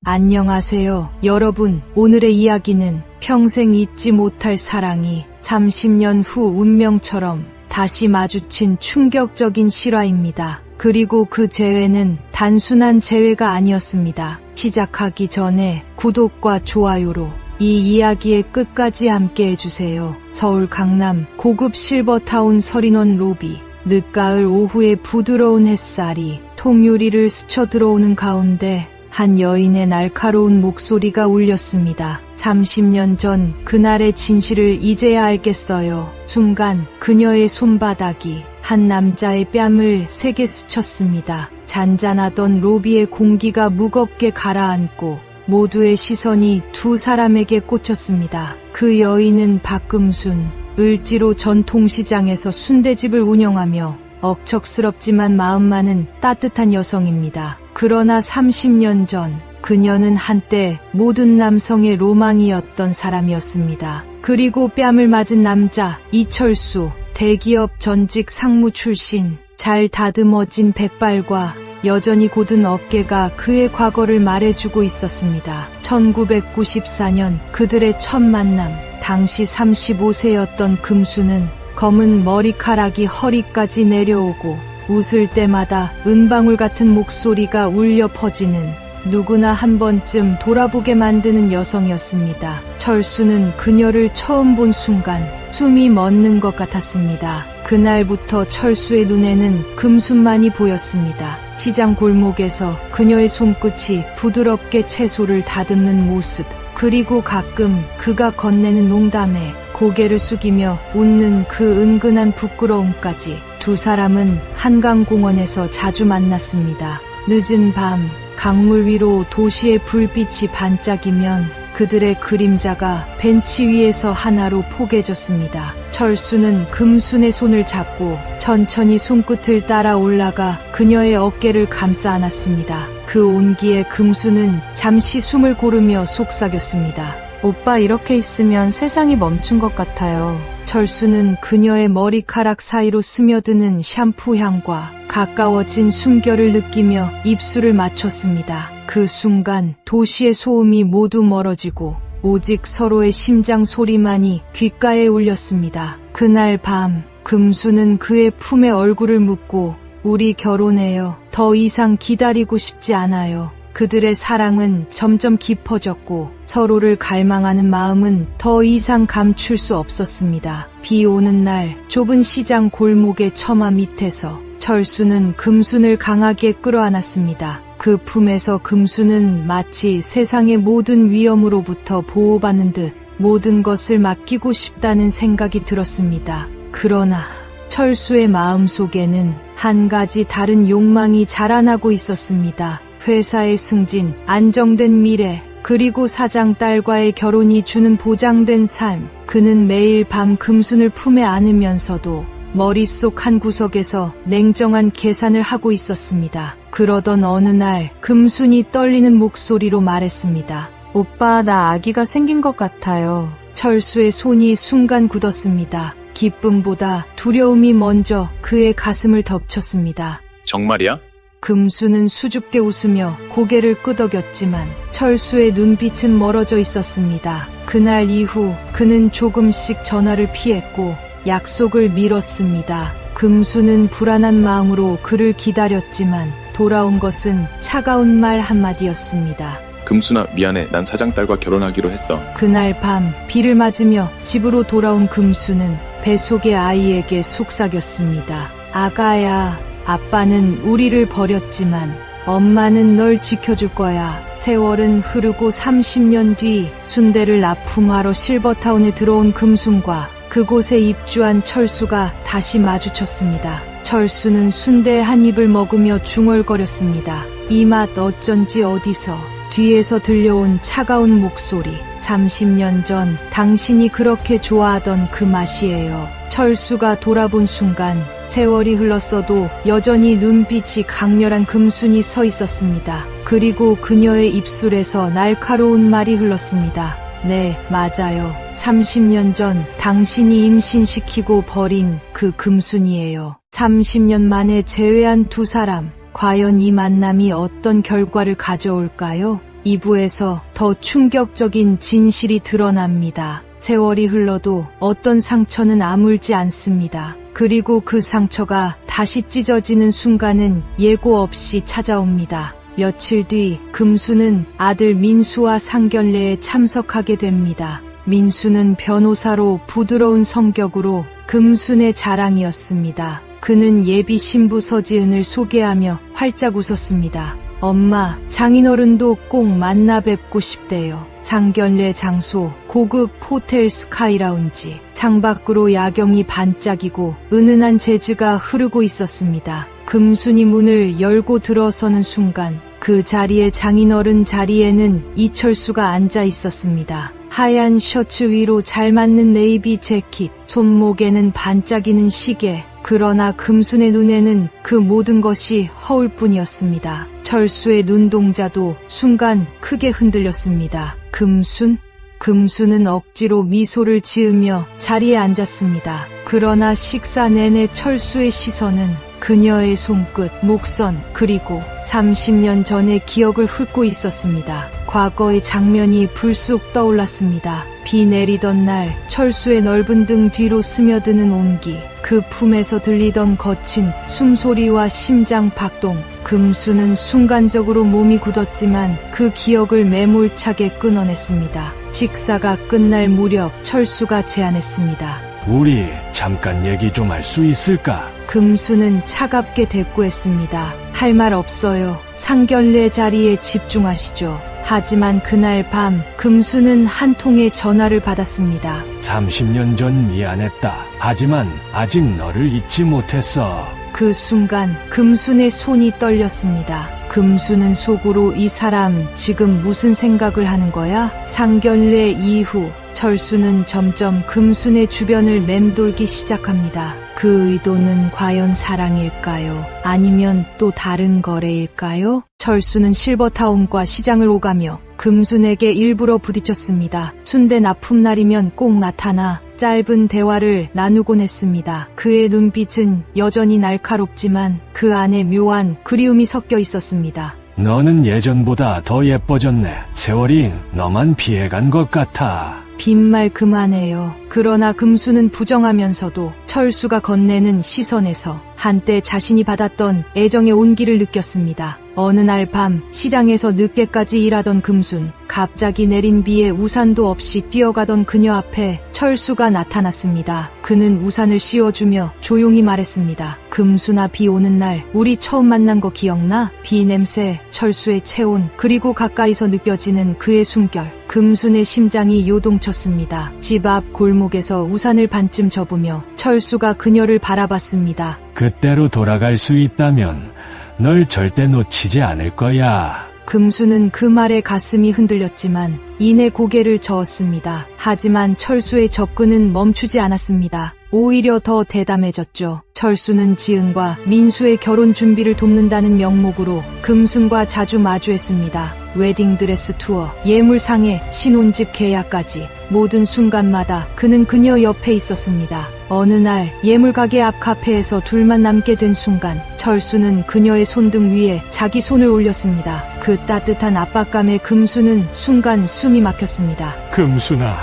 안녕하세요, 여러분. 오늘의 이야기는 평생 잊지 못할 사랑이 30년 후 운명처럼 다시 마주친 충격적인 실화입니다. 그리고 그 재회는 단순한 재회가 아니었습니다. 시작하기 전에 구독과 좋아요로 이 이야기의 끝까지 함께 해주세요. 서울 강남 고급 실버타운 서린원 로비. 늦가을 오후의 부드러운 햇살이 통유리를 스쳐 들어오는 가운데 한 여인의 날카로운 목소리가 울렸습니다. 30년 전 그날의 진실을 이제야 알겠어요. 순간 그녀의 손바닥이 한 남자의 뺨을 세게 스쳤습니다. 잔잔하던 로비의 공기가 무겁게 가라앉고 모두의 시선이 두 사람에게 꽂혔습니다. 그 여인은 박금순, 을지로 전통시장에서 순대집을 운영하며 억척스럽지만 마음만은 따뜻한 여성입니다. 그러나 30년 전 그녀는 한때 모든 남성의 로망이었던 사람이었습니다. 그리고 뺨을 맞은 남자 이철수, 대기업 전직 상무 출신, 잘 다듬어진 백발과 여전히 곧은 어깨가 그의 과거를 말해주고 있었습니다. 1994년 그들의 첫 만남. 당시 35세였던 금수는 검은 머리카락이 허리까지 내려오고 웃을 때마다 은방울 같은 목소리가 울려 퍼지는 누구나 한 번쯤 돌아보게 만드는 여성이었습니다. 철수는 그녀를 처음 본 순간 숨이 멎는 것 같았습니다. 그날부터 철수의 눈에는 금순만이 보였습니다. 시장 골목에서 그녀의 손끝이 부드럽게 채소를 다듬는 모습, 그리고 가끔 그가 건네는 농담에 고개를 숙이며 웃는 그 은근한 부끄러움까지. 두 사람은 한강공원에서 자주 만났습니다. 늦은 밤 강물 위로 도시의 불빛이 반짝이면 그들의 그림자가 벤치 위에서 하나로 포개졌습니다. 철수는 금순의 손을 잡고 천천히 손끝을 따라 올라가 그녀의 어깨를 감싸 안았습니다. 그 온기에 금순은 잠시 숨을 고르며 속삭였습니다. 오빠, 이렇게 있으면 세상이 멈춘 것 같아요. 철수는 그녀의 머리카락 사이로 스며드는 샴푸 향과 가까워진 숨결을 느끼며 입술을 맞췄습니다. 그 순간 도시의 소음이 모두 멀어지고 오직 서로의 심장 소리만이 귓가에 울렸습니다. 그날 밤 금수는 그의 품에 얼굴을 묻고 우리 결혼해요. 더 이상 기다리고 싶지 않아요. 그들의 사랑은 점점 깊어졌고 서로를 갈망하는 마음은 더 이상 감출 수 없었습니다. 비 오는 날 좁은 시장 골목의 처마 밑에서 철수는 금순을 강하게 끌어안았습니다. 그 품에서 금순은 마치 세상의 모든 위험으로부터 보호받는 듯 모든 것을 맡기고 싶다는 생각이 들었습니다. 그러나 철수의 마음속에는 한 가지 다른 욕망이 자라나고 있었습니다. 회사의 승진, 안정된 미래, 그리고 사장 딸과의 결혼이 주는 보장된 삶. 그는 매일 밤 금순을 품에 안으면서도 머릿속 한 구석에서 냉정한 계산을 하고 있었습니다. 그러던 어느 날 금순이 떨리는 목소리로 말했습니다. 오빠, 나 아기가 생긴 것 같아요. 철수의 손이 순간 굳었습니다. 기쁨보다 두려움이 먼저 그의 가슴을 덮쳤습니다. 정말이야? 금수는 수줍게 웃으며 고개를 끄덕였지만 철수의 눈빛은 멀어져 있었습니다. 그날 이후 그는 조금씩 전화를 피했고 약속을 미뤘습니다. 금수는 불안한 마음으로 그를 기다렸지만 돌아온 것은 차가운 말 한마디였습니다. 금순아, 미안해. 난 사장 딸과 결혼하기로 했어. 그날 밤 비를 맞으며 집으로 돌아온 금수는 뱃속의 아이에게 속삭였습니다. 아가야, 아빠는 우리를 버렸지만 엄마는 널 지켜줄 거야. 세월은 흐르고 30년 뒤 순대를 납품하러 실버타운에 들어온 금순과 그곳에 입주한 철수가 다시 마주쳤습니다. 철수는 순대 한 입을 먹으며 중얼거렸습니다. 이 맛 어쩐지 어디서. 뒤에서 들려온 차가운 목소리. 30년 전 당신이 그렇게 좋아하던 그 맛이에요. 철수가 돌아본 순간 세월이 흘렀어도 여전히 눈빛이 강렬한 금순이 서 있었습니다. 그리고 그녀의 입술에서 날카로운 말이 흘렀습니다. 네, 맞아요. 30년 전 당신이 임신시키고 버린 그 금순이에요. 30년 만에 재회한 두 사람. 과연 이 만남이 어떤 결과를 가져올까요? 2부에서 더 충격적인 진실이 드러납니다. 세월이 흘러도 어떤 상처는 아물지 않습니다. 그리고 그 상처가 다시 찢어지는 순간은 예고 없이 찾아옵니다. 며칠 뒤 금수는 아들 민수와 상견례에 참석하게 됩니다. 민수는 변호사로 부드러운 성격으로 금순의 자랑이었습니다. 그는 예비 신부 서지은을 소개하며 활짝 웃었습니다. 엄마, 장인어른도 꼭 만나 뵙고 싶대요. 상견례 장소, 고급 호텔 스카이라운지. 창밖으로 야경이 반짝이고 은은한 재즈가 흐르고 있었습니다. 금순이 문을 열고 들어서는 순간 그 자리에 장인어른 자리에는 이철수가 앉아 있었습니다. 하얀 셔츠 위로 잘 맞는 네이비 재킷, 손목에는 반짝이는 시계. 그러나 금순의 눈에는 그 모든 것이 허울 뿐이었습니다. 철수의 눈동자도 순간 크게 흔들렸습니다. 금순? 금수는 억지로 미소를 지으며 자리에 앉았습니다. 그러나 식사 내내 철수의 시선은 그녀의 손끝, 목선, 그리고 30년 전의 기억을 훑고 있었습니다. 과거의 장면이 불쑥 떠올랐습니다. 비 내리던 날 철수의 넓은 등 뒤로 스며드는 온기, 그 품에서 들리던 거친 숨소리와 심장 박동. 금수는 순간적으로 몸이 굳었지만 그 기억을 매몰차게 끊어냈습니다. 식사가 끝날 무렵 철수가 제안했습니다. 우리 잠깐 얘기 좀 할 수 있을까? 금수는 차갑게 대꾸했습니다. 할 말 없어요. 상견례 자리에 집중하시죠. 하지만 그날 밤 금수는 한 통의 전화를 받았습니다. 30년 전 미안했다. 하지만 아직 너를 잊지 못했어. 그 순간 금순의 손이 떨렸습니다. 금수는 속으로 이 사람 지금 무슨 생각을 하는 거야? 상견례 이후 철수는 점점 금순의 주변을 맴돌기 시작합니다. 그 의도는 과연 사랑일까요? 아니면 또 다른 거래일까요? 철수는 실버타운과 시장을 오가며 금순에게 일부러 부딪혔습니다. 순대 납품날이면 꼭 나타나 짧은 대화를 나누곤 했습니다. 그의 눈빛은 여전히 날카롭지만 그 안에 묘한 그리움이 섞여 있었습니다. 너는 예전보다 더 예뻐졌네. 세월이 너만 피해간 것 같아. 빈말 그만해요. 그러나 금수는 부정하면서도 철수가 건네는 시선에서 한때 자신이 받았던 애정의 온기를 느꼈습니다. 어느 날 밤 시장에서 늦게까지 일하던 금순, 갑자기 내린 비에 우산도 없이 뛰어가던 그녀 앞에 철수가 나타났습니다. 그는 우산을 씌워주며 조용히 말했습니다. 금순아, 비 오는 날 우리 처음 만난 거 기억나? 비 냄새, 철수의 체온, 그리고 가까이서 느껴지는 그의 숨결. 금순의 심장이 요동쳤습니다. 집 앞 골목에서 우산을 반쯤 접으며 철수가 그녀를 바라봤습니다. 그때로 돌아갈 수 있다면 널 절대 놓치지 않을 거야. 금수는 그 말에 가슴이 흔들렸지만 이내 고개를 저었습니다. 하지만 철수의 접근은 멈추지 않았습니다. 오히려 더 대담해졌죠. 철수는 지은과 민수의 결혼 준비를 돕는다는 명목으로 금순과 자주 마주했습니다. 웨딩드레스 투어, 예물상해, 신혼집 계약까지 모든 순간마다 그는 그녀 옆에 있었습니다. 어느 날 예물가게 앞 카페에서 둘만 남게 된 순간 철수는 그녀의 손등 위에 자기 손을 올렸습니다. 그 따뜻한 압박감에 금수는 순간 숨이 막혔습니다. 금순아,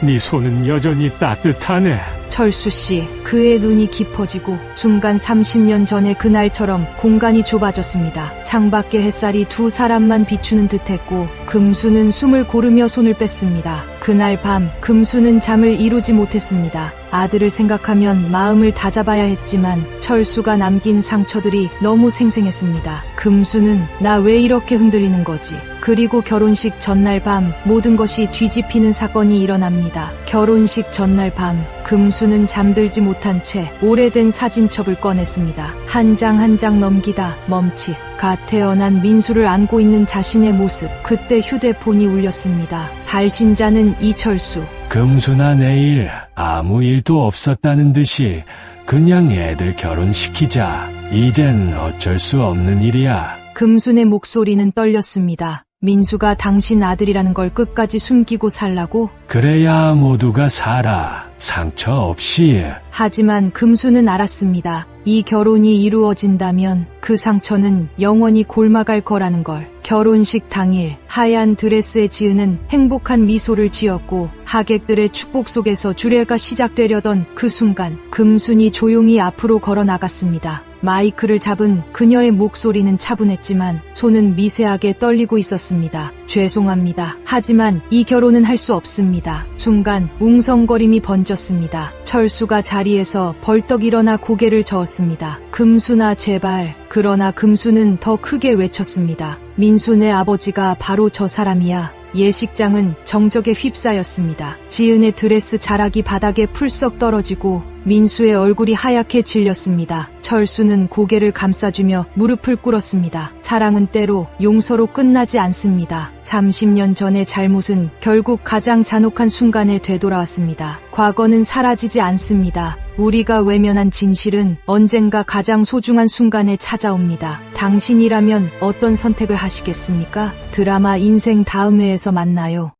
네 손은 여전히 따뜻하네. 철수씨, 그의 눈이 깊어지고 순간 30년 전의 그날처럼 공간이 좁아졌습니다. 창밖의 햇살이 두 사람만 비추는 듯했고 금수는 숨을 고르며 손을 뺐습니다. 그날 밤 금수는 잠을 이루지 못했습니다. 아들을 생각하면 마음을 다잡아야 했지만 철수가 남긴 상처들이 너무 생생했습니다. 금수는 나 왜 이렇게 흔들리는 거지? 그리고 결혼식 전날 밤 모든 것이 뒤집히는 사건이 일어납니다. 결혼식 전날 밤 금수는 잠들지 못한 채 오래된 사진첩을 꺼냈습니다. 한 장 한 장 넘기다 멈칫. 갓 태어난 민수를 안고 있는 자신의 모습. 그때 휴대폰이 울렸습니다. 발신자는 이철수. 금순아, 내일 아무 일도 없었다는 듯이 그냥 애들 결혼시키자. 이젠 어쩔 수 없는 일이야. 금순의 목소리는 떨렸습니다. 민수가 당신 아들이라는 걸 끝까지 숨기고 살라고? 그래야 모두가 살아. 상처 없이. 하지만 금수는 알았습니다. 이 결혼이 이루어진다면 그 상처는 영원히 골마갈 거라는 걸. 결혼식 당일 하얀 드레스에 지은은 행복한 미소를 지었고 하객들의 축복 속에서 주례가 시작되려던 그 순간 금순이 조용히 앞으로 걸어 나갔습니다. 마이크를 잡은 그녀의 목소리는 차분했지만 손은 미세하게 떨리고 있었습니다. 죄송합니다. 하지만 이 결혼은 할 수 없습니다. 순간 웅성거림이 번졌습니다. 철수가 자리에서 벌떡 일어나 고개를 저었습니다. 금수나 제발. 그러나 금수는 더 크게 외쳤습니다. 민수 내 아버지가 바로 저 사람이야. 예식장은 정적에 휩싸였습니다. 지은의 드레스 자락이 바닥에 풀썩 떨어지고 민수의 얼굴이 하얗게 질렸습니다. 철수는 고개를 감싸주며 무릎을 꿇었습니다. 사랑은 때로 용서로 끝나지 않습니다. 30년 전의 잘못은 결국 가장 잔혹한 순간에 되돌아왔습니다. 과거는 사라지지 않습니다. 우리가 외면한 진실은 언젠가 가장 소중한 순간에 찾아옵니다. 당신이라면 어떤 선택을 하시겠습니까? 드라마 인생 다음 회에서 만나요.